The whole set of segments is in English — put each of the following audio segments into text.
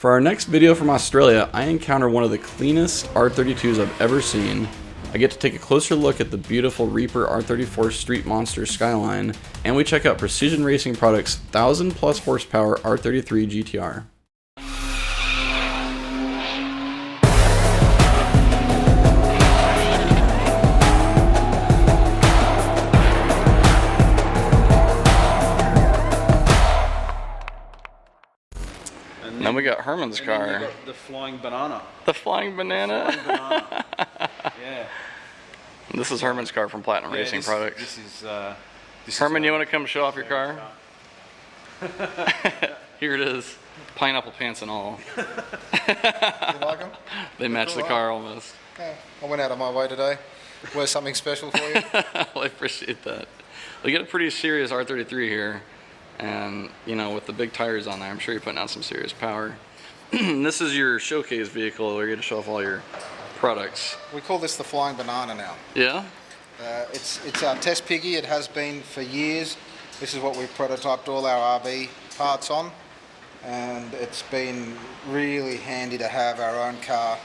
For our next video from Australia, I encounter one of the cleanest R32s I've ever seen. I get to take a closer look at the beautiful Reaper R34 Street Monster Skyline, and we check out Precision Racing Products' 1000 plus horsepower R33 GTR. And then we got Herman's car. Then you got the flying banana. The flying banana? The flying banana. Yeah. This is Herman's car from Platinum Racing Products. This Herman, is you want to come show off your car? Here it is. Pineapple pants and all. You like them? They match the car almost. Yeah, I went out of my way today. Wear something special for you. Well, I appreciate that. We get a pretty serious R33 here. And, you know, with the big tires on there, I'm sure you're putting out some serious power. This is your showcase vehicle where you get to show off all your products. We call this the flying banana now. Yeah? It's our test piggy. It has been for years. This is what we've prototyped all our RB parts on. And it's been really handy to have our own car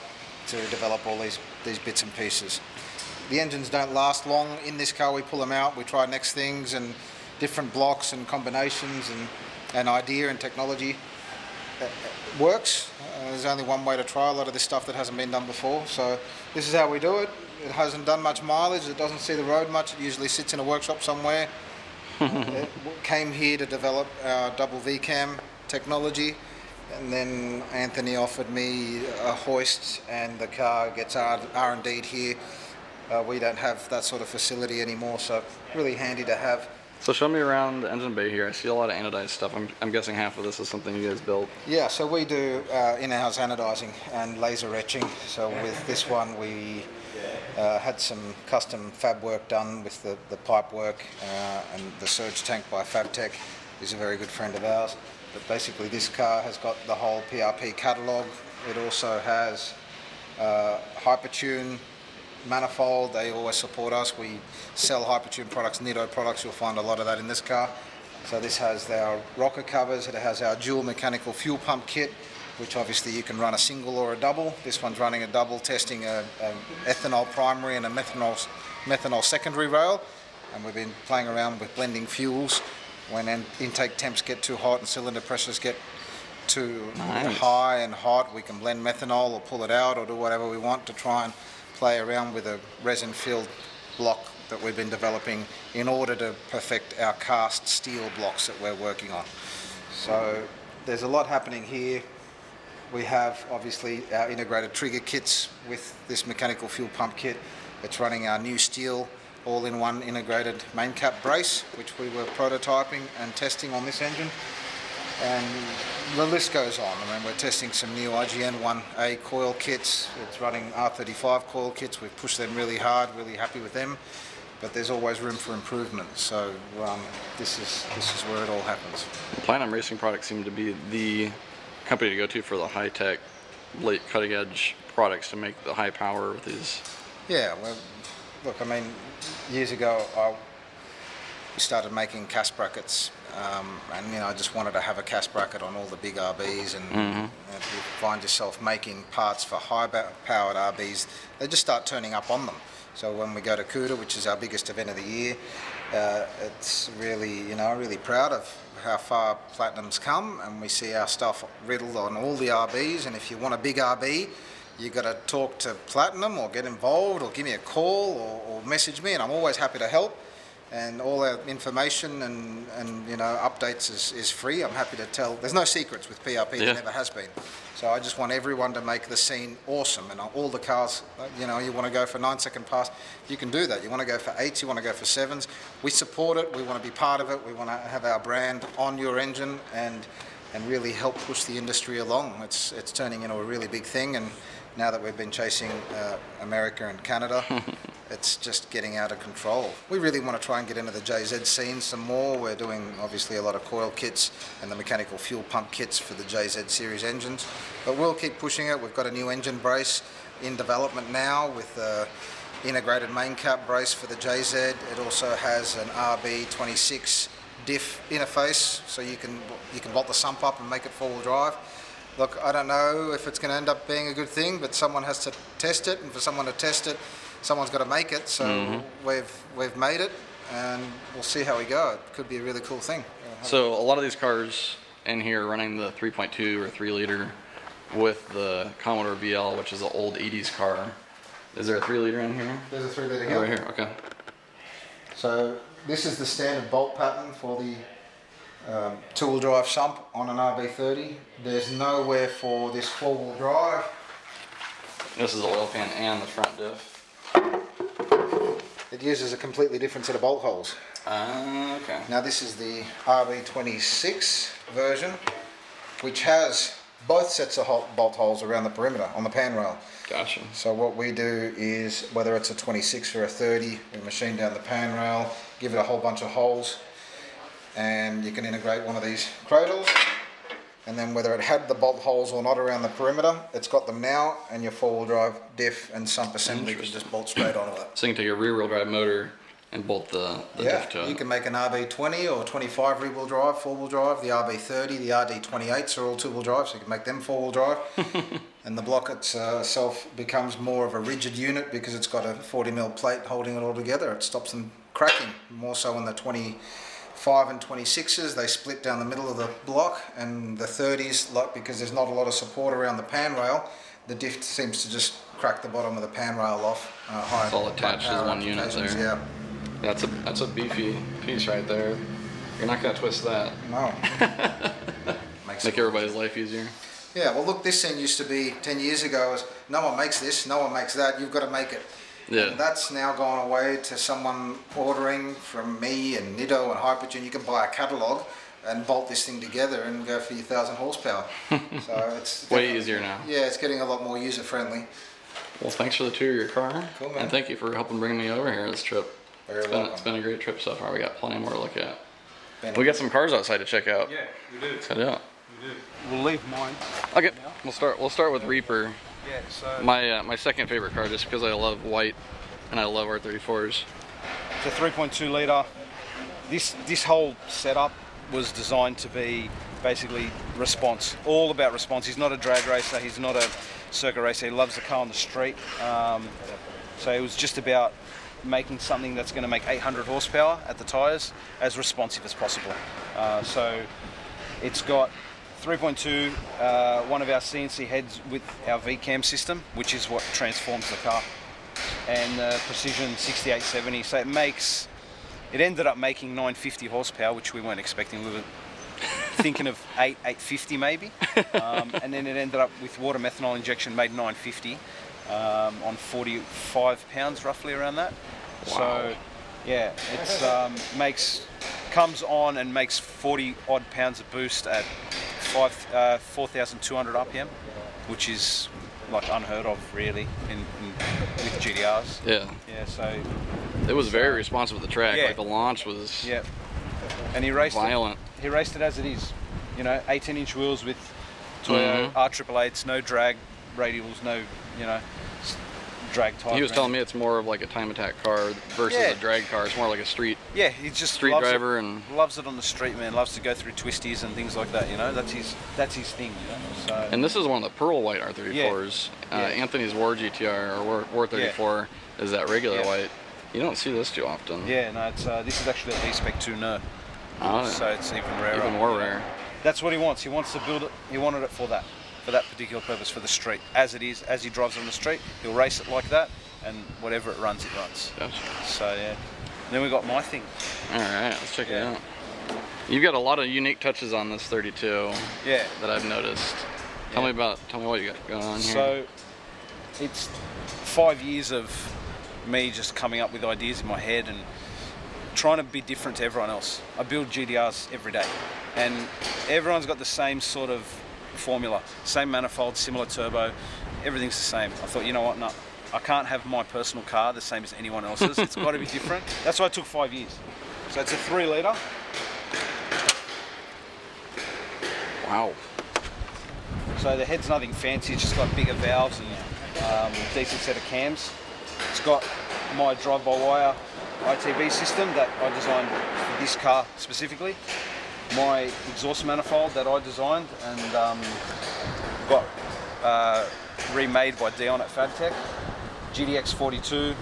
to develop all these bits and pieces. The engines don't last long. In this car we pull them out, we try next things and different blocks and combinations and idea and technology. It works. There's only one way to try a lot of this stuff that hasn't been done before. So this is how we do it. It hasn't done much mileage. It doesn't see the road much. It usually sits in a workshop somewhere. It came here to develop our double V-cam technology. And then Anthony offered me a hoist and the car gets R&D'd here. We don't have that sort of facility anymore, so really handy to have. So show me around the engine bay here. I see a lot of anodized stuff. I'm guessing half of this is something you guys built. Yeah, so we do in-house anodizing and laser etching. So with this one we had some custom fab work done with the pipe work and the surge tank by Fabtech. He's a very good friend of ours. But basically this car has got the whole PRP catalogue. It also has Hypertune manifold. They always support us. We sell Hypertune products, Nitto products. You'll find a lot of that in this car. So this has our rocker covers. It has our dual mechanical fuel pump kit, which obviously you can run a single or a double. This one's running a double, testing a ethanol primary and a methanol secondary rail. And we've been playing around with blending fuels. When intake temps get too hot and cylinder pressures get too high and hot, we can blend methanol or pull it out or do whatever we want to try and play around with a resin-filled block that we've been developing in order to perfect our cast steel blocks that we're working on. So there's a lot happening here. We have obviously our integrated trigger kits with this mechanical fuel pump kit. It's running our new steel all-in-one integrated main cap brace, which we were prototyping and testing on this engine. And the list goes on. I mean, we're testing some new IGN 1A coil kits. It's running R35 coil kits. We've pushed them really hard, really happy with them. But there's always room for improvement. So this is where it all happens. Platinum Racing Products seem to be the company to go to for the high-tech, late cutting-edge products to make the high power with these. Yeah, well, look, I mean, years ago we started making cast brackets. And you know, I just wanted to have a cast bracket on all the big RBs, and if you find yourself making parts for high-powered RBs, they just start turning up on them. So when we go to CUDA, which is our biggest event of the year, it's really, you know, really proud of how far Platinum's come, and we see our stuff riddled on all the RBs. And if you want a big RB, you got to talk to Platinum or get involved or give me a call or message me, and I'm always happy to help. And all our information and you know, updates is free. I'm happy to tell. There's no secrets with PRP. There never has been. So I just want everyone to make the scene awesome. And all the cars, you know, you want to go for 9-second pass, you can do that. You want to go for 8s, you want to go for 7s. We support it. We want to be part of it. We want to have our brand on your engine and really help push the industry along. It's turning into a really big thing. And now that we've been chasing America and Canada, it's just getting out of control. We really want to try and get into the JZ scene some more. We're doing obviously a lot of coil kits and the mechanical fuel pump kits for the JZ series engines, but we'll keep pushing it. We've got a new engine brace in development now with the integrated main cap brace for the JZ. It also has an RB26 diff interface, so you can bolt the sump up and make it four-wheel drive. Look, I don't know if it's going to end up being a good thing, but someone has to test it, and for someone to test it, someone's got to make it. So we've made it, and we'll see how we go. It could be a really cool thing. So a lot of these cars in here are running the 3.2 or 3 liter with the Commodore VL, which is an old 80s car. Is there a 3 liter in here? There's a 3 litre Oh, here. right here, okay. So this is the standard bolt pattern for the two-wheel drive sump on an RB30. There's nowhere for this four-wheel drive. This is the oil pan and the front diff. It uses a completely different set of bolt holes. Okay. Now this is the RB26 version, which has both sets of bolt holes around the perimeter on the pan rail. Gotcha. So what we do is, whether it's a 26 or a 30, we machine down the pan rail, give it a whole bunch of holes, and you can integrate one of these cradles, and then whether it had the bolt holes or not around the perimeter, it's got them now, and your four-wheel drive diff and sump assembly can just bolt straight onto it. So you can take a rear-wheel drive motor and bolt the diff to it. You can make an RB20 or 25 rear-wheel drive, four-wheel drive. The RB30, the RD28s are all two-wheel drive, so you can make them four-wheel drive. And the block itself becomes more of a rigid unit because it's got a 40mm plate holding it all together. It stops them cracking, more so in the 25 and 26s. They split down the middle of the block, and the 30s, because there's not a lot of support around the pan rail, the diff seems to just crack the bottom of the pan rail off. It's all attached as one unit there. Yeah. That's a beefy piece right there. You're not gonna twist that. No. Make everybody's life easier. Yeah, well look, this thing used to be 10 years ago as no one makes this, no one makes that, you've got to make it. Yeah. And that's now gone away to someone ordering from me and Nitto and Hypertune. You can buy a catalogue and bolt this thing together and go for your 1,000 horsepower. So it's way easier now. Yeah, it's getting a lot more user friendly. Well, thanks for the tour of your car. Cool, man. And thank you for helping bring me over here this trip. Welcome. It's been a great trip so far. We got plenty more to look at. We got some cars outside to check out. Yeah, we do. Check it out. We do. We'll leave mine. Okay, we'll start with Reaper. Yeah, so My second favorite car, just because I love white and I love R34s. it's a 3.2 litre. This whole setup was designed to be basically response, all about response. He's not a drag racer, he's not a circuit racer, he loves the car on the street. So it was just about making something that's going to make 800 horsepower at the tyres as responsive as possible. So it's got 3.2, one of our CNC heads with our VCAM system, which is what transforms the car, and Precision 6870. So it ended up making 950 horsepower, which we weren't expecting. We were thinking of 850 maybe, and then it ended up with water methanol injection, made 950 on 45 pounds roughly, around that. Wow. So yeah, it's comes on and makes 40 odd pounds of boost at 4,200 RPM, which is like unheard of really with GTRs. Yeah. Yeah, so it was very responsive with the track. Yeah. Like the launch was and he raced violent. He raced it as it is, 18-inch wheels with Toyota R888s, no drag radials, no drag type. He was telling me it's more of like a time attack car versus a drag car. It's more like a street. Yeah, he just street loves driver it, and loves it on the street, man. Loves to go through twisties and things like that. That's his thing. So. And this is one of the pearl white R34s. Anthony's War GTR or War 34 is that regular white. You don't see this too often. Yeah, no, it's this is actually a V-Spec 2 NER. Oh, so it's even rarer. Even more rare. That's what he wants. He wants to build it. He wanted it for that particular purpose, for the street. As it is, as he drives on the street, he'll race it like that, and whatever it runs, it runs. Gotcha. So yeah. Then we got my thing. All right, let's check it out. You've got a lot of unique touches on this 32. Yeah. That I've noticed. Tell me what you got going on here. So it's 5 years of me just coming up with ideas in my head and trying to be different to everyone else. I build GTRs every day, and everyone's got the same sort of formula, same manifold, similar turbo, everything's the same. I thought, you know what, no, I can't have my personal car the same as anyone else's. It's got to be different. That's why it took 5 years. So it's a 3 litre. Wow. So the head's nothing fancy, it's just got bigger valves and decent set of cams. It's got my drive-by-wire ITB system that I designed for this car specifically. My exhaust manifold that I designed, and got remade by Dion at FabTech. GTX 42,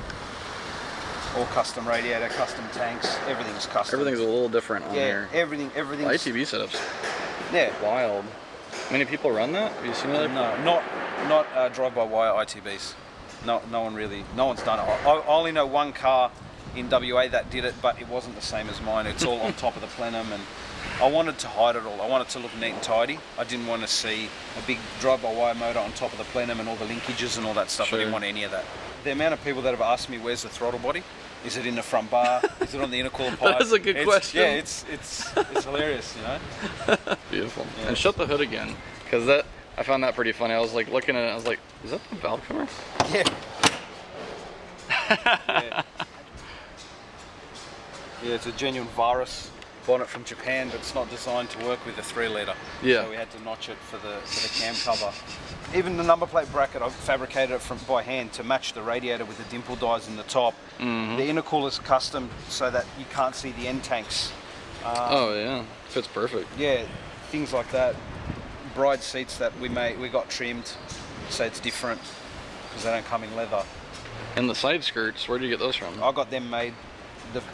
all custom radiator, custom tanks, everything's custom. Everything's a little different on here. Everything's... ITB setups. Yeah. Wild. Many people run that? Have you seen that? No, not drive-by-wire ITBs. No one's done it. I only know one car in WA that did it, but it wasn't the same as mine. It's all on top of the plenum, and I wanted to hide it all. I wanted to look neat and tidy. I didn't want to see a big drive-by-wire motor on top of the plenum and all the linkages and all that stuff. Sure. I didn't want any of that. The amount of people that have asked me, where's the throttle body? Is it in the front bar? Is it on the intercooler pipe? That's a good question. Yeah, it's hilarious, you know? Beautiful. Yeah. And shut the hood again, because I found that pretty funny. I was like looking at it, I was like, is that the valve cover? Yeah. Yeah. Yeah, it's a genuine BARRA bonnet from Japan, but it's not designed to work with a 3-litre. Yeah. So we had to notch it for the cam cover. Even the number plate bracket, I fabricated it by hand to match the radiator with the dimple dies in the top. Mm-hmm. The intercooler is custom so that you can't see the end tanks. Oh yeah, fits perfect. Yeah, things like that. Bride seats that we got trimmed, so it's different because they don't come in leather. And the side skirts, where do you get those from? I got them made.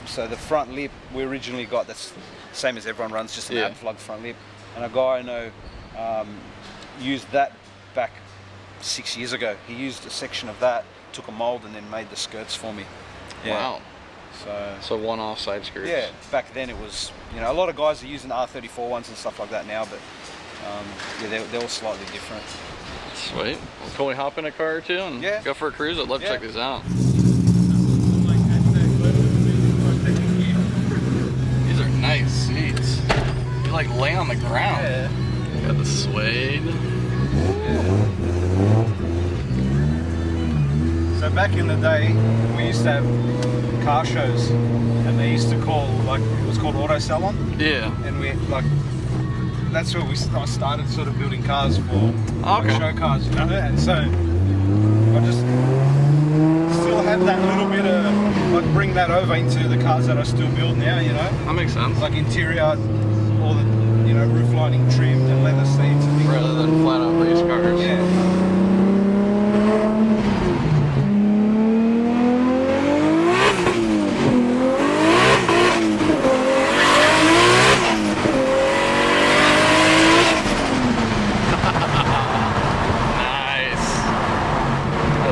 So the front lip we originally got, that's same as everyone runs, just an ab plug front lip. And a guy I know used that back 6 years ago. He used a section of that, took a mold, and then made the skirts for me. Yeah. Wow. So one-off side skirts. Yeah. Back then it was, you know, a lot of guys are using R34 ones and stuff like that now, but yeah, they're all slightly different. Sweet. Well, can we hop in a car or two and go for a cruise? I'd love to check these out. These are nice seats. You like lay on the ground. Yeah. Got the suede. So back in the day, we used to have car shows, and they used to call, like, it was called Auto Salon. Yeah. And we, like, that's where I started sort of building cars for like, show cars, you know. And so I just still have that little bit of, like, bring that over into the cars that I still build now, you know. That makes sense. Like interior, all the, you know, roof lining trimmed and leather seats and things. Rather than flat out race cars. Yeah.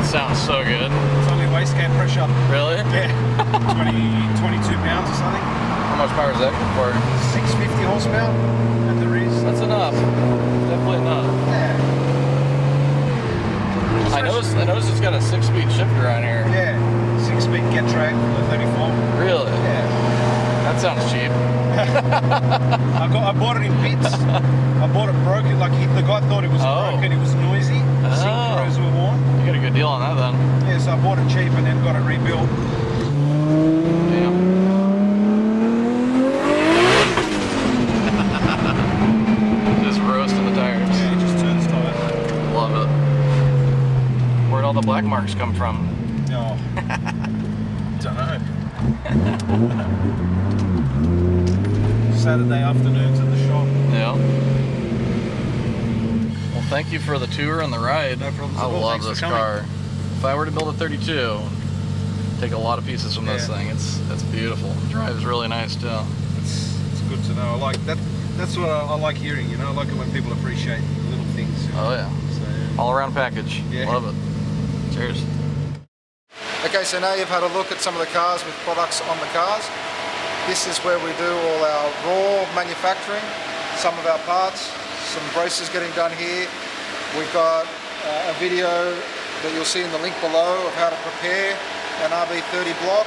Sounds so good. It's only wastegate pressure. Really? Yeah. 22 pounds or something. How much power is that good for? 650 horsepower at the rears. That's enough. Definitely enough. Yeah. I noticed it's got a 6-speed shifter on here. Yeah. 6-speed get drag for the 34. Really? Yeah. That sounds cheap. I bought it in bits. I bought it broken. Like the guy thought it was broken. It was noisy. The sync screws were worn. You got a good deal on that then. Yeah, so I bought it cheap and then got it rebuilt. Damn. Just roasting the tires. Yeah, it just turns tight. Love it. Where'd all the black marks come from? Oh. Don't know. Saturday afternoons at the shop. Yeah. Well, thank you for the tour and the ride. No problem. I love this car. If I were to build a 32, take a lot of pieces from this thing. It's beautiful. It drives really nice too. It's good to know. I like that. That's what I like hearing. You know, I like it when people appreciate little things. You know? Oh yeah. So, all around package. Yeah. Love it. Cheers. Okay, so now you've had a look at some of the cars with products on the cars. This is where we do all our raw manufacturing, some of our parts, some braces getting done here. We've got a video that you'll see in the link below of how to prepare an RB30 block,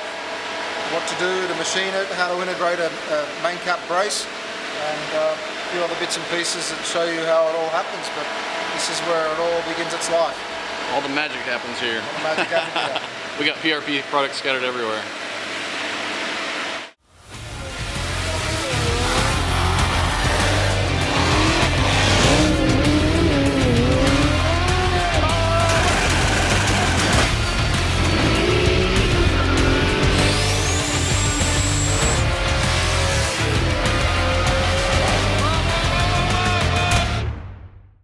what to do to machine it, how to integrate a main cap brace, and a few other bits and pieces that show you how it all happens, but this is where it all begins its life. All the magic happens here. All the magic happens here. We got PRP products scattered everywhere.